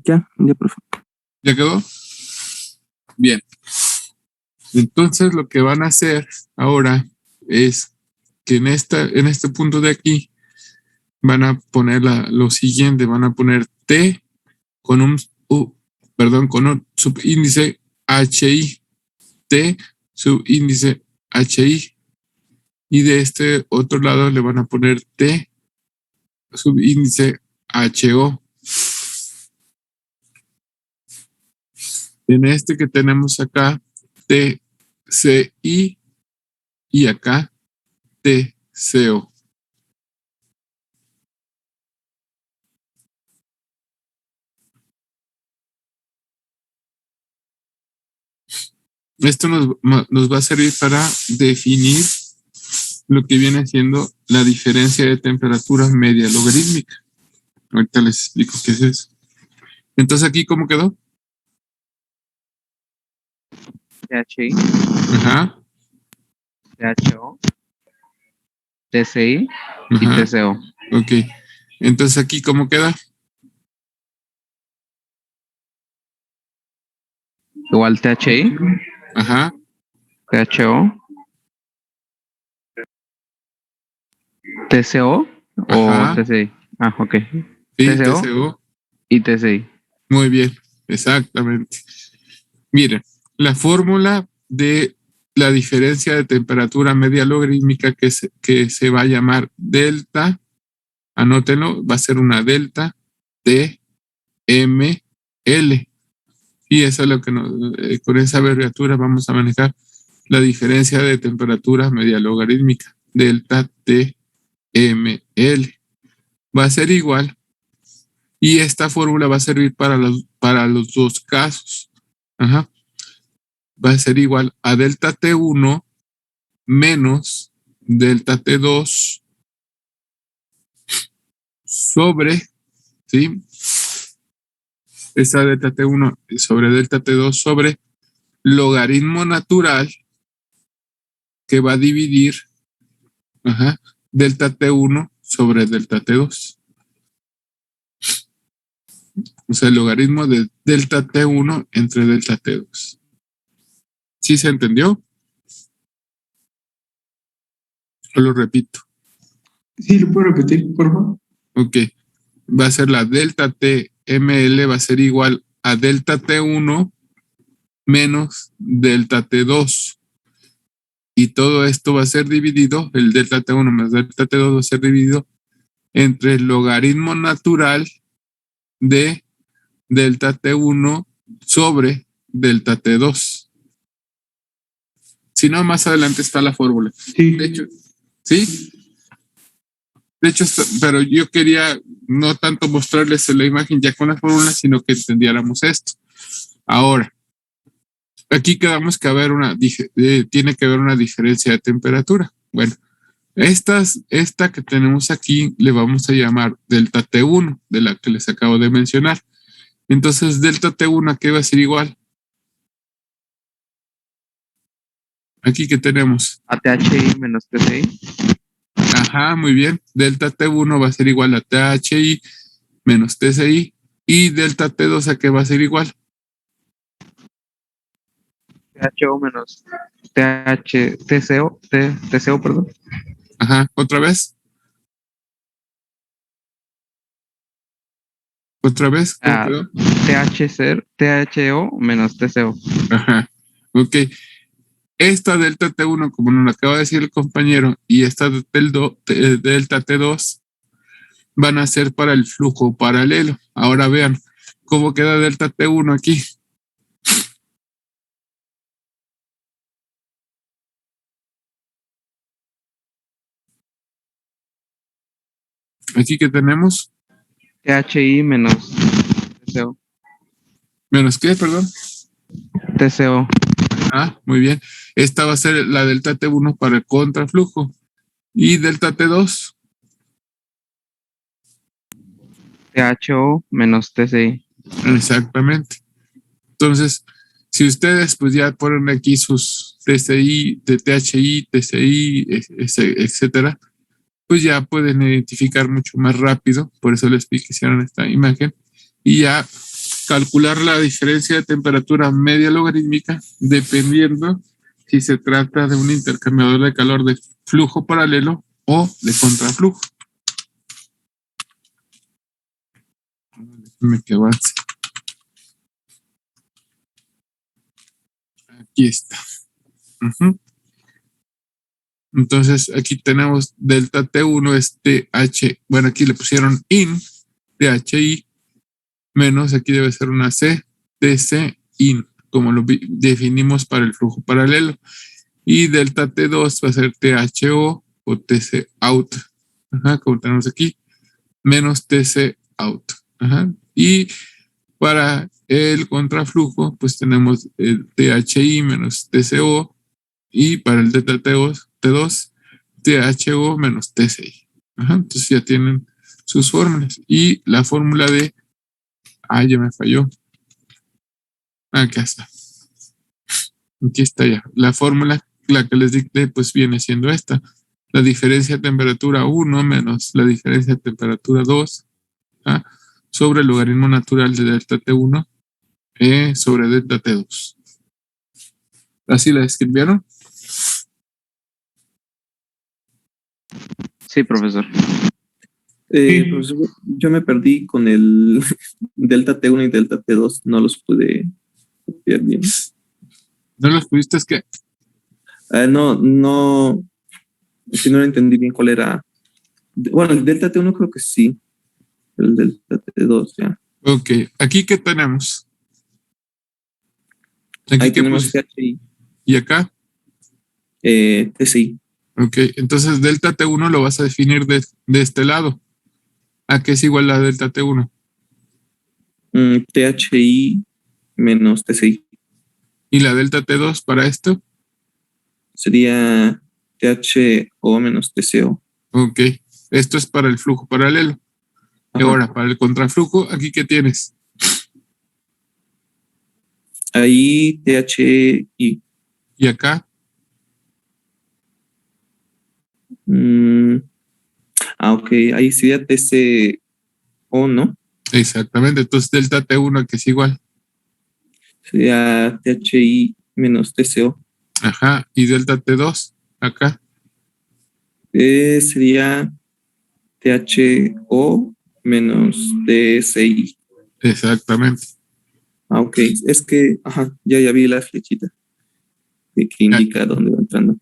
Ya, profe.
¿Ya quedó? Bien. Entonces lo que van a hacer ahora es que en este punto de aquí van a poner lo siguiente, van a poner T con un subíndice HI, T subíndice HI, y de este otro lado le van a poner T subíndice HO. En este que tenemos acá, TCI, y acá TCO. Esto nos va a servir para definir lo que viene siendo la diferencia de temperatura media logarítmica. Ahorita les explico qué es eso. Entonces aquí, ¿cómo quedó?
THI,
Ajá.
THO, TCI y
Ajá.
TCO.
Ok. Entonces aquí, ¿cómo queda?
Igual THI,
Ajá.
THO, TCO o
Ajá.
TCI. Ah, ok.
Sí,
TCO
TCO.
y TCI.
Muy bien, exactamente. Miren, la fórmula de la diferencia de temperatura media logarítmica que se va a llamar delta, anótenlo, va a ser una delta T M L. Y eso es lo que con esa abreviatura vamos a manejar la diferencia de temperatura media logarítmica, delta T M L. Va a ser igual, y esta fórmula va a servir para los dos casos. Ajá. Va a ser igual a delta T1 menos delta T2 sobre, ¿sí? Esa delta T1 sobre delta T2 sobre logaritmo natural que va a dividir, ajá, delta T1 sobre delta T2. O sea, el logaritmo de delta T1 entre delta T2. ¿Sí se entendió? O lo repito.
Sí, ¿lo puedo repetir, por favor?
Ok. Va a ser la delta TML, va a ser igual a delta T1 menos delta T2. Y todo esto va a ser dividido, el delta T1 más delta T2 va a ser dividido entre el logaritmo natural de delta T1 sobre delta T2. Si no, más adelante está la fórmula.
Sí.
De hecho, ¿sí? De hecho, pero yo quería no tanto mostrarles la imagen ya con la fórmula, sino que entendiéramos esto. Ahora, aquí quedamos que tiene que haber una diferencia de temperatura. Bueno, esta que tenemos aquí le vamos a llamar delta T1, de la que les acabo de mencionar. Entonces, delta T1, ¿a qué va a ser igual? Aquí que tenemos.
A THI menos TCI.
Ajá, muy bien. Delta T1 va a ser igual a THI menos TCI. Y delta T2, ¿a qué va a ser igual?
THO menos TCO, perdón.
Ajá, ¿otra vez? ¿Otra vez? ¿Cómo quedó?
THO menos TCO.
Ajá, ok. Esta delta T1, como nos lo acaba de decir el compañero, y esta delta T2 van a ser para el flujo paralelo. Ahora vean cómo queda delta T1 aquí. Aquí que tenemos.
THI menos TCO.
¿Menos qué, perdón?
TCO.
Ah, muy bien. Esta va a ser la delta T1 para el contraflujo. ¿Y delta T2?
THO menos TCI.
Exactamente. Entonces, si ustedes pues ya ponen aquí sus TCI, THI, TCI, etcétera, pues ya pueden identificar mucho más rápido, por eso les hicieron esta imagen, y ya calcular la diferencia de temperatura media logarítmica dependiendo si se trata de un intercambiador de calor de flujo paralelo o de contraflujo. Déjenme que avance. Aquí está. Entonces aquí tenemos delta T1 es TH, bueno, aquí le pusieron IN, THI, menos aquí debe ser una C, TC IN, como lo definimos para el flujo paralelo. Y delta T2 va a ser THO o TC out, como tenemos aquí, menos TC out. Y para el contraflujo, pues tenemos el THI menos TCO, y para el delta T2, THO menos TCI. Entonces ya tienen sus fórmulas. Y la fórmula de... ya me falló. Acá está. Aquí está ya. La fórmula, la que les dicté, pues viene siendo esta. La diferencia de temperatura 1 menos la diferencia de temperatura 2 sobre el logaritmo natural de delta T1 sobre delta T2. ¿Así la escribieron?
Sí, profesor.
Profesor, yo me perdí con el delta T1 y delta T2, no los pude copiar bien.
¿No los pudiste? Es que...
No, si no entendí bien cuál era. Bueno, el delta T1 creo que sí, el delta T2 ya.
Ok, ¿aquí qué tenemos? ¿Aquí
Ahí
qué
tenemos THI,
¿Y acá?
TCI.
Ok, entonces delta T1 lo vas a definir de este lado. ¿A qué es igual a delta T1?
THI menos TCI.
¿Y la delta T2 para esto?
Sería THO menos TCO.
Ok, esto es para el flujo paralelo. Y ahora, para el contraflujo, ¿aquí qué tienes?
Ahí THI.
¿Y acá?
Ok, ahí sería TCO, ¿no?
Exactamente, entonces delta T1 que es igual.
Sería THI menos TCO.
Y delta T2, acá.
Sería THO menos TCI.
Exactamente.
Ok, es que, ya vi la flechita que indica dónde va entrando.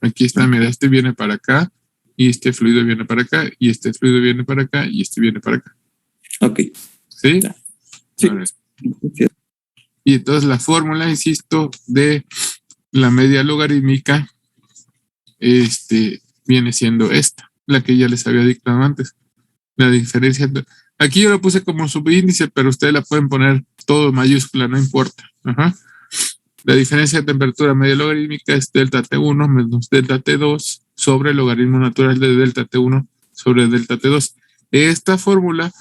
Aquí está, mira, este viene para acá, y este fluido viene para acá, y este fluido viene para acá, y este viene para acá.
Ok.
¿Sí?
Ya. Sí.
Y entonces la fórmula, insisto, de la media logarítmica viene siendo esta, la que ya les había dictado antes. La diferencia, aquí yo lo puse como subíndice, pero ustedes la pueden poner todo mayúscula, no importa. La diferencia de temperatura media logarítmica es delta T1 menos delta T2 sobre el logaritmo natural de delta T1 sobre delta T2. Esta fórmula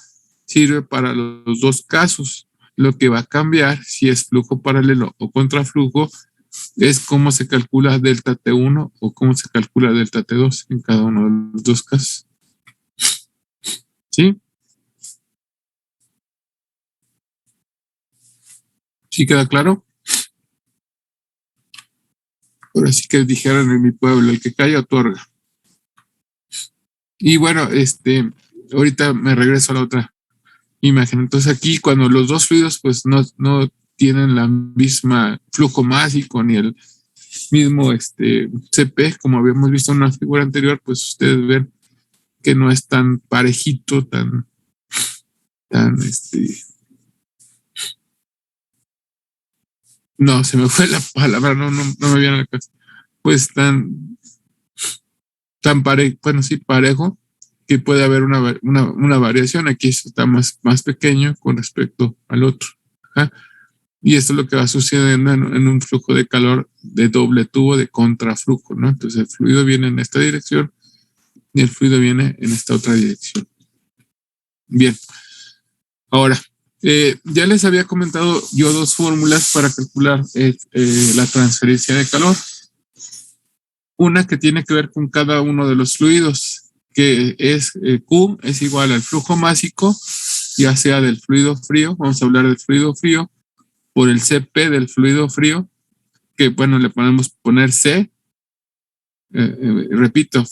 sirve para los dos casos. Lo que va a cambiar, si es flujo paralelo o contraflujo, es cómo se calcula delta T1 o cómo se calcula delta T2 en cada uno de los dos casos. ¿Sí? ¿Sí queda claro? Ahora sí que dijeron en mi pueblo, el que calla otorga. Y bueno, ahorita me regreso a la otra imagen. Entonces aquí cuando los dos fluidos pues no tienen la misma flujo másico ni el mismo CP, como habíamos visto en una figura anterior, pues ustedes ven que no es tan parejito, tan no, se me fue la palabra, no me viene a la cabeza. Pues tan parejo, bueno, sí, parejo, que puede haber una variación. Aquí está más pequeño con respecto al otro. Y esto es lo que va sucediendo en un flujo de calor de doble tubo de contraflujo, ¿no? Entonces el fluido viene en esta dirección y el fluido viene en esta otra dirección. Bien. Ahora, Ya les había comentado yo 2 fórmulas para calcular la transferencia de calor. Una que tiene que ver con cada uno de los fluidos, que es Q es igual al flujo másico, ya sea del fluido frío, vamos a hablar del fluido frío, por el CP del fluido frío, que bueno, le podemos poner C, repito,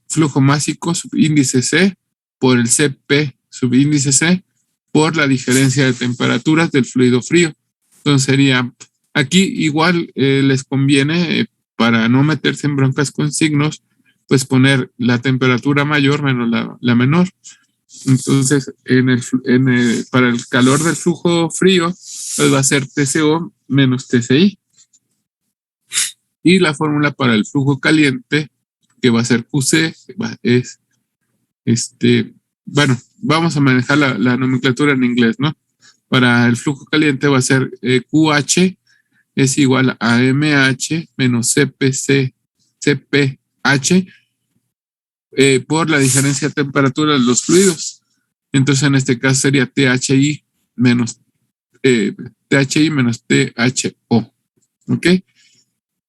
flujo másico subíndice C, por el CP subíndice C, por la diferencia de temperaturas del fluido frío. Entonces sería, aquí igual les conviene, para no meterse en broncas con signos, pues poner la temperatura mayor menos la menor. Entonces, para el calor del flujo frío, pues va a ser TCO menos TCI. Y la fórmula para el flujo caliente, que va a ser QC, es, bueno, vamos a manejar la nomenclatura en inglés, ¿no? Para el flujo caliente va a ser QH es igual a MH menos CPH por la diferencia de temperatura de los fluidos. Entonces, en este caso sería THI menos THO. ¿Ok?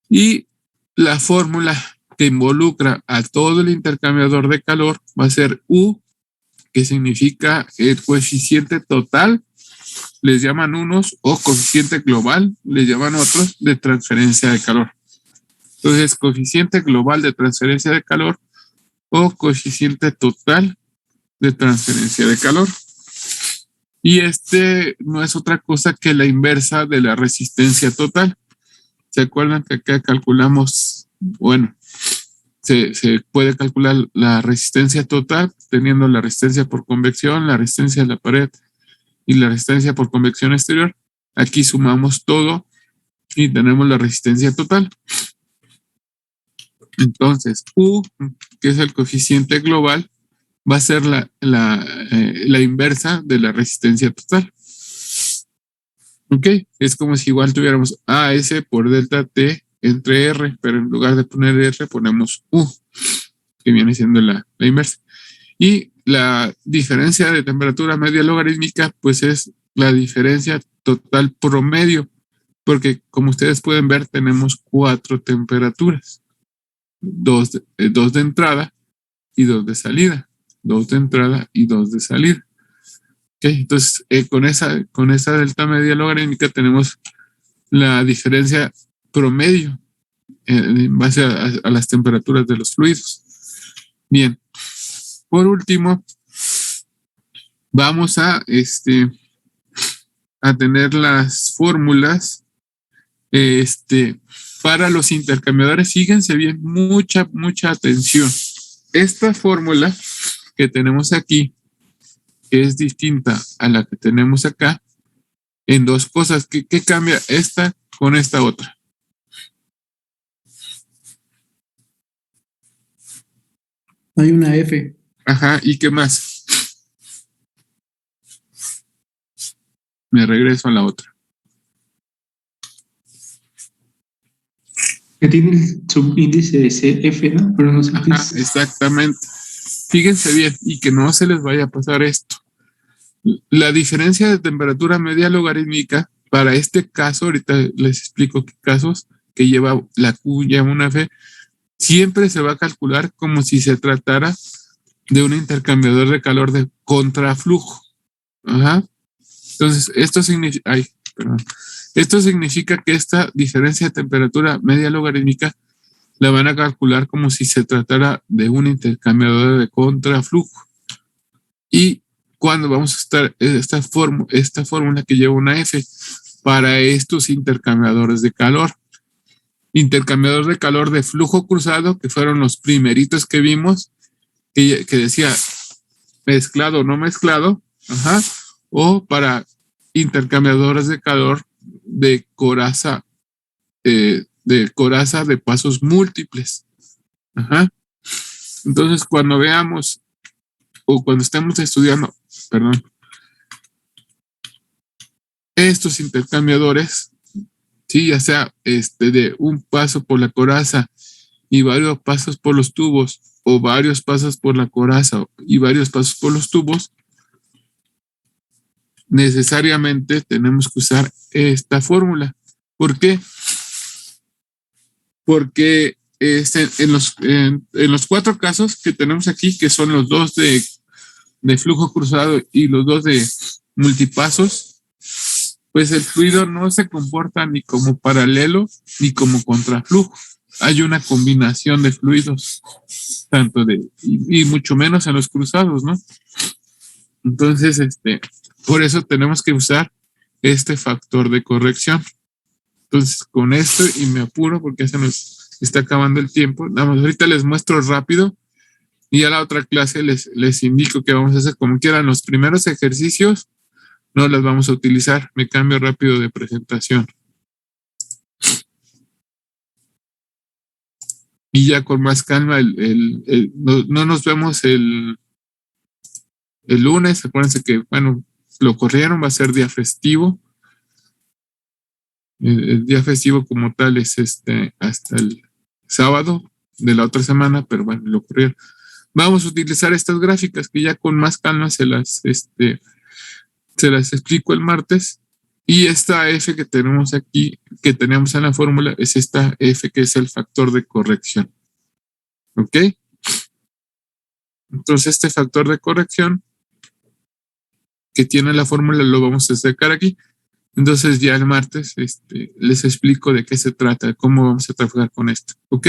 Y la fórmula que involucra a todo el intercambiador de calor va a ser U, que significa el coeficiente total, les llaman unos, o coeficiente global, les llaman otros, de transferencia de calor. Entonces, coeficiente global de transferencia de calor o coeficiente total de transferencia de calor. Y no es otra cosa que la inversa de la resistencia total. ¿Se acuerdan que acá calculamos, bueno, se puede calcular la resistencia total teniendo la resistencia por convección, la resistencia de la pared y la resistencia por convección exterior? Aquí sumamos todo y tenemos la resistencia total. Entonces, U, que es el coeficiente global, va a ser la inversa de la resistencia total. ¿Ok? Es como si igual tuviéramos AS por delta T entre R, pero en lugar de poner R ponemos U, que viene siendo la inversa. Y la diferencia de temperatura media logarítmica, pues es la diferencia total promedio, porque como ustedes pueden ver, tenemos 4 temperaturas. 2 de entrada y 2 de salida. 2 de entrada y 2 de salida. Okay, entonces, con esa delta media logarítmica tenemos la diferencia promedio en base a las temperaturas de los fluidos. Bien, por último, vamos a tener las fórmulas para los intercambiadores. Fíjense bien, mucha atención. Esta fórmula que tenemos aquí, que es distinta a la que tenemos acá, en 2 cosas. ¿Qué cambia esta con esta otra?
Hay una F.
Ajá, ¿y qué más? Me regreso a la otra.
Que tiene el subíndice de CF, ¿no? Pero no sé qué
Ajá,
es.
exactamente. Fíjense bien y que no se les vaya a pasar esto. La diferencia de temperatura media logarítmica para este caso, ahorita les explico qué casos, que lleva la Q, lleva una F, siempre se va a calcular como si se tratara de un intercambiador de calor de contraflujo. Ajá. Entonces, esto significa que esta diferencia de temperatura media logarítmica la van a calcular como si se tratara de un intercambiador de contraflujo. Y cuando vamos a estar esta fórmula que lleva una F para estos intercambiadores de calor. Intercambiador de calor de flujo cruzado, que fueron los primeritos que vimos, que decía mezclado o no mezclado, ajá, o para intercambiadores de calor de coraza de pasos múltiples. Ajá. Entonces, cuando veamos o cuando estemos estudiando, estos intercambiadores, sí, ya sea de un paso por la coraza y varios pasos por los tubos, o varios pasos por la coraza y varios pasos por los tubos, necesariamente tenemos que usar esta fórmula. ¿Por qué? Porque en los 4 casos que tenemos aquí, que son los 2 de flujo cruzado y los 2 de multipasos, pues el fluido no se comporta ni como paralelo ni como contraflujo. Hay una combinación de fluidos, tanto y mucho menos en los cruzados, ¿no? Entonces, por eso tenemos que usar este factor de corrección. Entonces, con esto, y me apuro porque ya se nos está acabando el tiempo, nada más ahorita les muestro rápido y a la otra clase les indico que vamos a hacer como quieran. Los primeros ejercicios no los vamos a utilizar. Me cambio rápido de presentación. Y ya con más calma, no nos vemos el lunes. Acuérdense que, bueno, lo corrieron, va a ser día festivo. El día festivo como tal es hasta el sábado de la otra semana, pero bueno, lo corrieron. Vamos a utilizar estas gráficas que ya con más calma se las explico el martes. Y esta F que tenemos aquí, que tenemos en la fórmula, es esta F que es el factor de corrección. ¿Ok? Entonces este factor de corrección que tiene la fórmula lo vamos a sacar aquí. Entonces ya el martes les explico de qué se trata, cómo vamos a trabajar con esto. ¿Ok?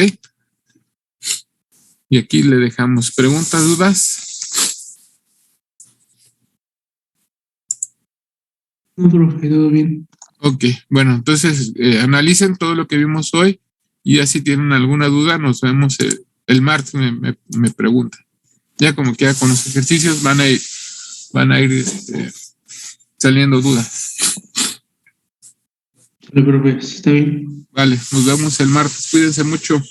Y aquí le dejamos preguntas, dudas.
No, profe, todo bien.
Ok, bueno, entonces analicen todo lo que vimos hoy y ya si tienen alguna duda nos vemos el martes, me preguntan. Ya como que ya con los ejercicios van a ir saliendo dudas.
Vale, profe, está bien.
Vale, nos vemos el martes. Cuídense mucho.